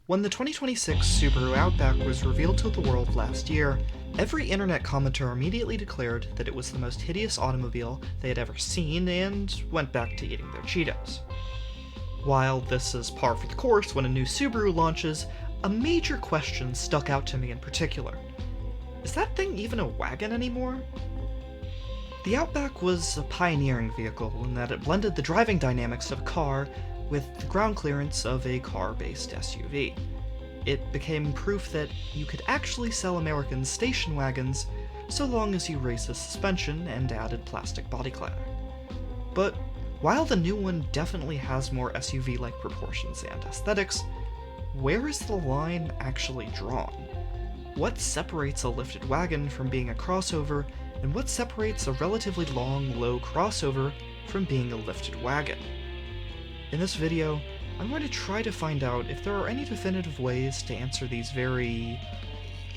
When the 2026 Subaru Outback was revealed to the world last year, every internet commenter immediately declared that it was the most hideous automobile they had ever seen and went back to eating their Cheetos. While this is par for the course when a new Subaru launches, a major question stuck out to me in particular. Is that thing even a wagon anymore? The Outback was a pioneering vehicle in that it blended the driving dynamics of a car with the ground clearance of a car-based SUV. It became proof that you could actually sell Americans station wagons so long as you raised the suspension and added plastic body cladding. But while the new one definitely has more SUV-like proportions and aesthetics, where is the line actually drawn? What separates a lifted wagon from being a crossover, and what separates a relatively long, low crossover from being a lifted wagon? In this video, I'm going to try to find out if there are any definitive ways to answer these very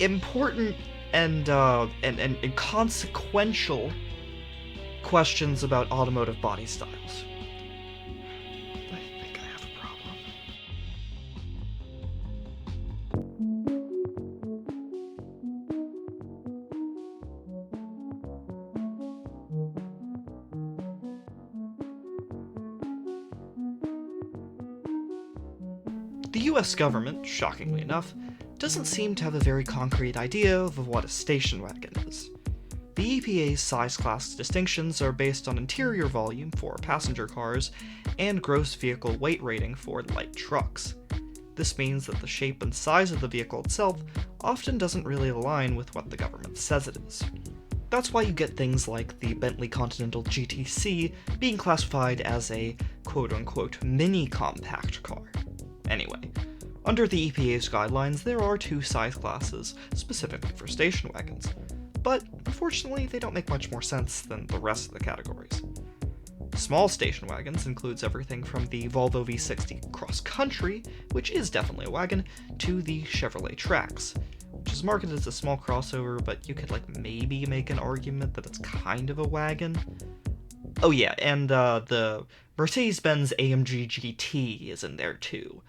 important and consequential questions about automotive body styles. I think I have a problem. The US government, shockingly enough, doesn't seem to have a very concrete idea of what a station wagon is. The EPA's size class distinctions are based on interior volume for passenger cars and gross vehicle weight rating for light trucks. This means that the shape and size of the vehicle itself often doesn't really align with what the government says it is. That's why you get things like the Bentley Continental GTC being classified as a quote-unquote mini-compact car. Anyway, under the EPA's guidelines, there are two size classes specifically for station wagons, but unfortunately they don't make much more sense than the rest of the categories. Small station wagons includes everything from the Volvo V60 Cross Country, which is definitely a wagon, to the Chevrolet Trax, which is marketed as a small crossover, but you could maybe make an argument that it's kind of a wagon. Oh yeah, and the Mercedes-Benz AMG GT is in there too,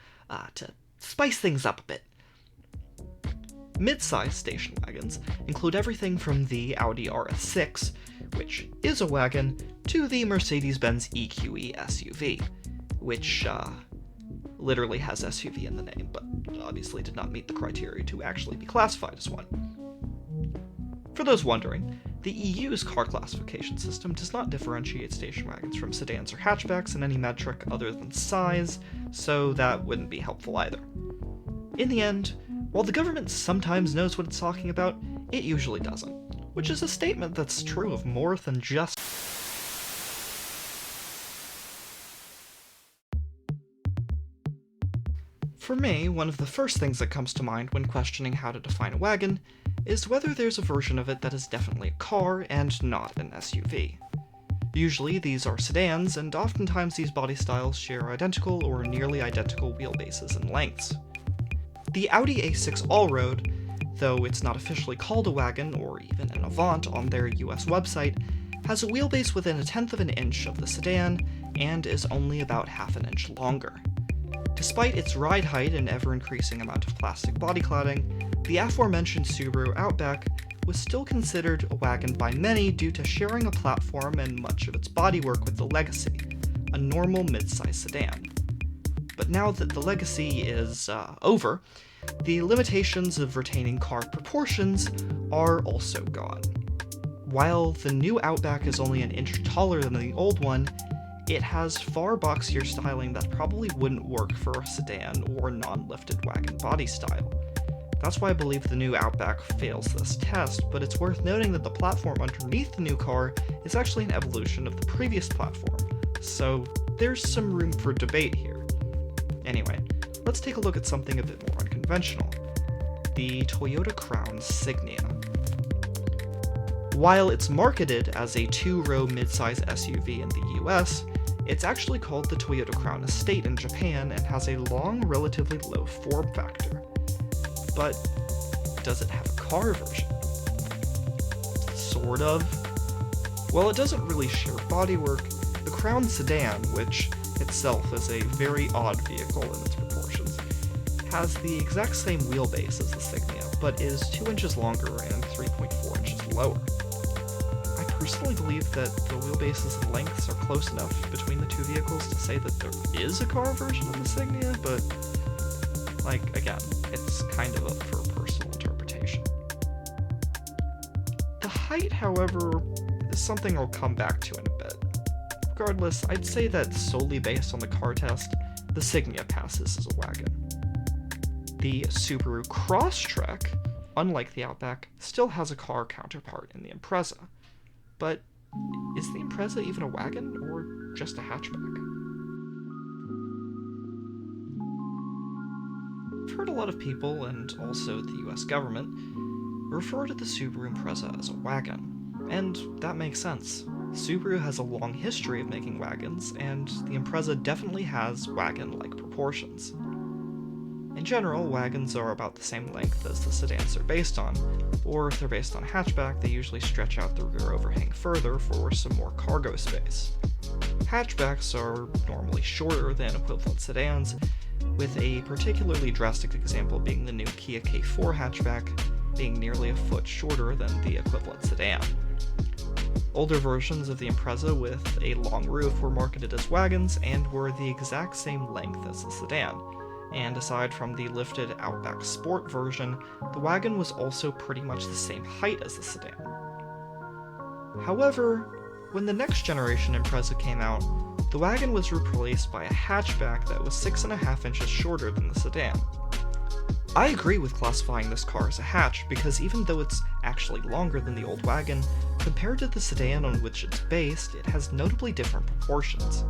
to spice things up a bit. Mid-size station wagons include everything from the Audi RS6, which is a wagon, to the Mercedes-Benz EQE SUV, which literally has SUV in the name, but obviously did not meet the criteria to actually be classified as one. For those wondering, the EU's car classification system does not differentiate station wagons from sedans or hatchbacks in any metric other than size, so that wouldn't be helpful either. In the end, while the government sometimes knows what it's talking about, it usually doesn't, which is a statement that's true of more than just. For me, one of the first things that comes to mind when questioning how to define a wagon is whether there's a version of it that is definitely a car and not an SUV. Usually these are sedans, and oftentimes these body styles share identical or nearly identical wheelbases and lengths. The Audi A6 Allroad, though it's not officially called a wagon or even an ELPHNT on their US website, has a wheelbase within 1/10 of an inch of the sedan and is only about half an inch longer. Despite its ride height and ever-increasing amount of plastic body cladding, the aforementioned Subaru Outback was still considered a wagon by many due to sharing a platform and much of its bodywork with the Legacy, a normal mid-size sedan. But now that the Legacy is over, the limitations of retaining car proportions are also gone. While the new Outback is only an inch taller than the old one, it has far boxier styling that probably wouldn't work for a sedan or non-lifted wagon body style. That's why I believe the new Outback fails this test, but it's worth noting that the platform underneath the new car is actually an evolution of the previous platform, so there's some room for debate here. Anyway, let's take a look at something a bit more unconventional: the Toyota Crown Signia. While it's marketed as a two-row mid-size SUV in the US, it's actually called the Toyota Crown Estate in Japan and has a long, relatively low form factor. But does it have a car version? Sort of. While it doesn't really share bodywork, the Crown Sedan, which itself is a very odd vehicle in its proportions, has the exact same wheelbase as the Signia, but is 2 inches longer and 3.4 inches lower. I personally believe that the wheelbases and lengths are close enough between the two vehicles to say that there is a car version of the Signia, but, again, it's kind of up for personal interpretation. The height, however, is something I'll come back to in a bit. Regardless, I'd say that solely based on the car test, the Signia passes as a wagon. The Subaru Crosstrek, unlike the Outback, still has a car counterpart in the Impreza. But is the Impreza even a wagon, or just a hatchback? I've heard a lot of people, and also the US government, refer to the Subaru Impreza as a wagon, and that makes sense. Subaru has a long history of making wagons, and the Impreza definitely has wagon-like proportions. In general, wagons are about the same length as the sedans they're based on, or if they're based on hatchback, they usually stretch out the rear overhang further for some more cargo space. Hatchbacks are normally shorter than equivalent sedans, with a particularly drastic example being the new Kia K4 hatchback being nearly a foot shorter than the equivalent sedan. Older versions of the Impreza with a long roof were marketed as wagons and were the exact same length as the sedan, and aside from the lifted Outback Sport version, the wagon was also pretty much the same height as the sedan. However, when the next generation Impreza came out, the wagon was replaced by a hatchback that was 6.5 inches shorter than the sedan. I agree with classifying this car as a hatch because even though it's actually longer than the old wagon, compared to the sedan on which it's based, it has notably different proportions.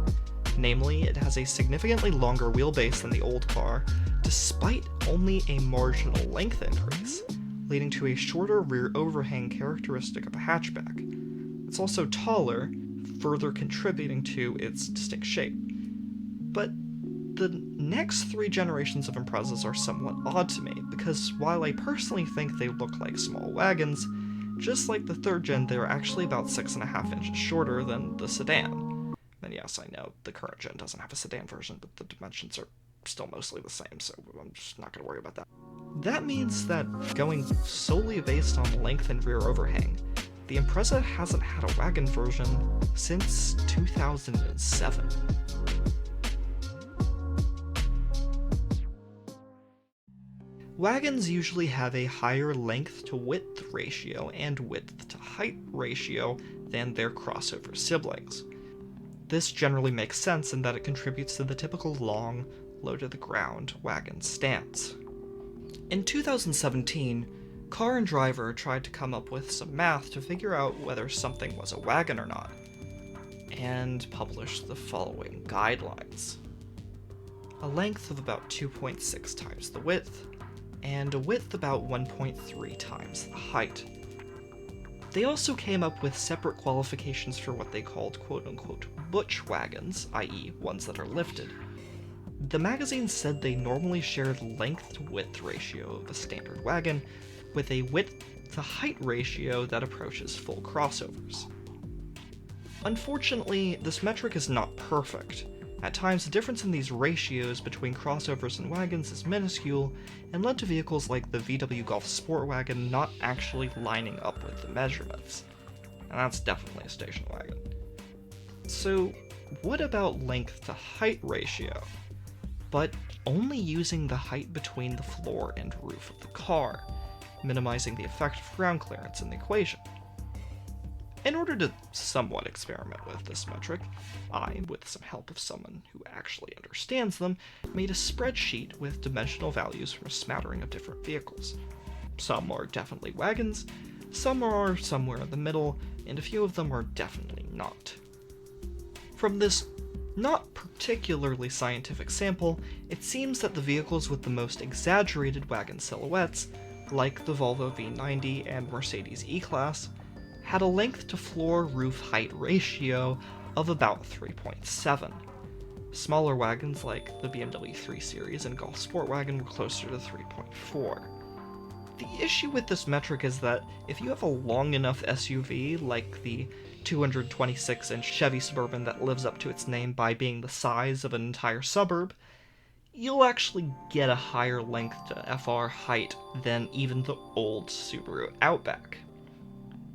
Namely, it has a significantly longer wheelbase than the old car, despite only a marginal length increase, leading to a shorter rear overhang characteristic of a hatchback. It's also taller, further contributing to its distinct shape. But the next 3 generations of Imprezas are somewhat odd to me, because while I personally think they look like small wagons, just like the 3rd gen, they're actually about 6.5 inches shorter than the sedan. And yes, I know the current gen doesn't have a sedan version, but the dimensions are still mostly the same, so I'm just not going to worry about that. That means that going solely based on length and rear overhang, the Impreza hasn't had a wagon version since 2007. Wagons usually have a higher length to width ratio and width to height ratio than their crossover siblings. This generally makes sense in that it contributes to the typical long, low-to-the-ground wagon stance. In 2017, Car and Driver tried to come up with some math to figure out whether something was a wagon or not, and published the following guidelines. A length of about 2.6 times the width, and a width about 1.3 times the height. They also came up with separate qualifications for what they called quote-unquote butch wagons, i.e. ones that are lifted. The magazine said they normally shared length-to-width ratio of a standard wagon, with a width-to-height ratio that approaches full crossovers. Unfortunately, this metric is not perfect. At times, the difference in these ratios between crossovers and wagons is minuscule, and led to vehicles like the VW Golf Sport Wagon not actually lining up with the measurements. And that's definitely a station wagon. So, what about length to height ratio? But only using the height between the floor and roof of the car, minimizing the effect of ground clearance in the equation. In order to somewhat experiment with this metric, I, with some help of someone who actually understands them, made a spreadsheet with dimensional values from a smattering of different vehicles. Some are definitely wagons, some are somewhere in the middle, and a few of them are definitely not. From this not particularly scientific sample, it seems that the vehicles with the most exaggerated wagon silhouettes, like the Volvo V90 and Mercedes E-Class, had a length-to-floor roof height ratio of about 3.7. Smaller wagons like the BMW 3 Series and Golf Sport Wagon were closer to 3.4. The issue with this metric is that if you have a long enough SUV, like the 226-inch Chevy Suburban that lives up to its name by being the size of an entire suburb, you'll actually get a higher length to FR height than even the old Subaru Outback.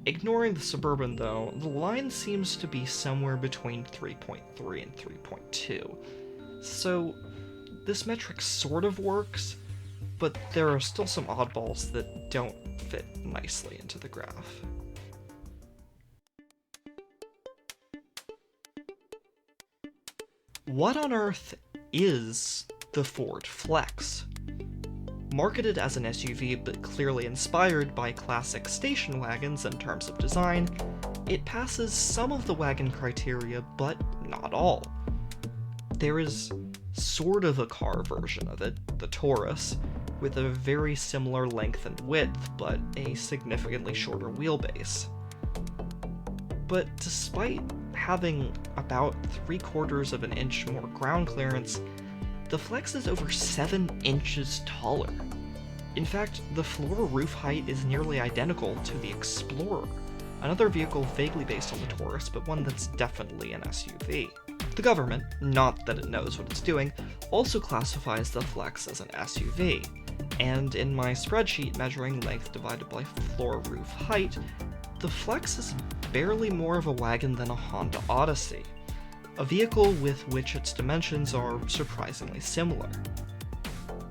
Ignoring the Suburban though, the line seems to be somewhere between 3.3 and 3.2. So this metric sort of works, but there are still some oddballs that don't fit nicely into the graph. What on earth is the Ford Flex? Marketed as an SUV but clearly inspired by classic station wagons in terms of design, it passes some of the wagon criteria, but not all. There is sort of a car version of it, the Taurus, with a very similar length and width, but a significantly shorter wheelbase. But despite having about 3/4 of an inch more ground clearance, the Flex is over 7 inches taller. In fact, the floor roof height is nearly identical to the Explorer, another vehicle vaguely based on the Taurus, but one that's definitely an SUV. The government, not that it knows what it's doing, also classifies the Flex as an SUV, and in my spreadsheet measuring length divided by floor roof height, the Flex is barely more of a wagon than a Honda Odyssey, a vehicle with which its dimensions are surprisingly similar.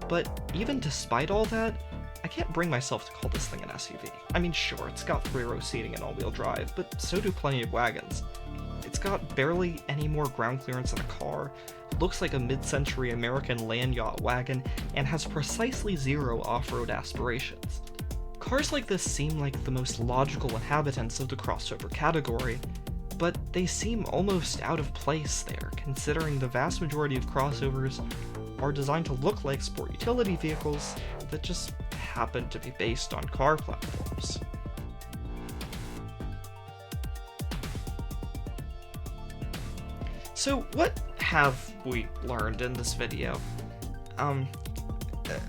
But even despite all that, I can't bring myself to call this thing an SUV. I mean, sure, it's got 3-row seating and all-wheel drive, but so do plenty of wagons. It's got barely any more ground clearance than a car, looks like a mid-century American land yacht wagon, and has precisely 0 off-road aspirations. Cars like this seem like the most logical inhabitants of the crossover category, but they seem almost out of place there, considering the vast majority of crossovers are designed to look like sport utility vehicles that just happen to be based on car platforms. So what have we learned in this video?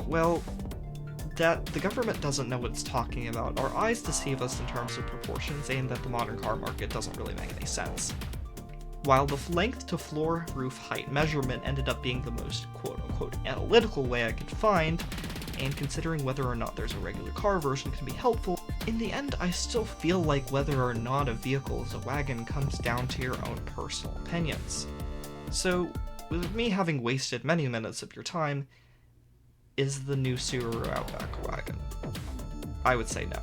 Well, that the government doesn't know what it's talking about, our eyes deceive us in terms of proportions, and that the modern car market doesn't really make any sense. While the length to floor roof height measurement ended up being the most quote-unquote analytical way I could find, and considering whether or not there's a regular car version can be helpful, in the end I still feel like whether or not a vehicle is a wagon comes down to your own personal opinions. So, with me having wasted many minutes of your time, is the new Subaru Outback a wagon? I would say no.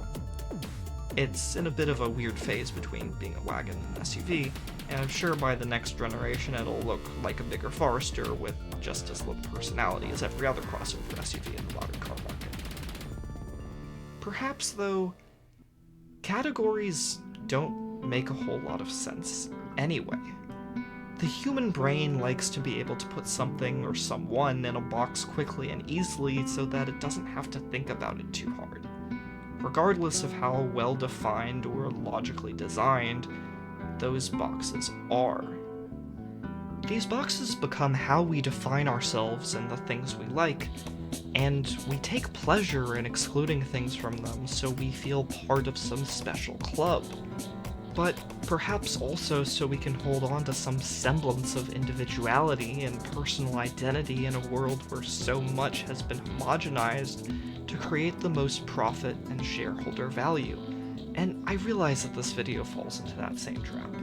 It's in a bit of a weird phase between being a wagon and an SUV, and I'm sure by the next generation it'll look like a bigger Forester with just as little personality as every other crossover SUV in the modern car market. Perhaps, though, categories don't make a whole lot of sense anyway. The human brain likes to be able to put something or someone in a box quickly and easily so that it doesn't have to think about it too hard. Regardless of how well defined or logically designed those boxes are. These boxes become how we define ourselves and the things we like, and we take pleasure in excluding things from them so we feel part of some special club. But perhaps also so we can hold on to some semblance of individuality and personal identity in a world where so much has been homogenized to create the most profit and shareholder value. And I realize that this video falls into that same trap,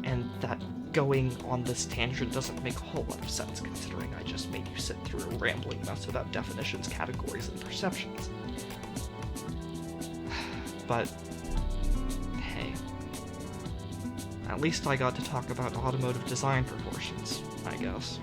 and that going on this tangent doesn't make a whole lot of sense considering I just made you sit through a rambling mess about definitions, categories, and perceptions. But hey, at least I got to talk about automotive design proportions, I guess.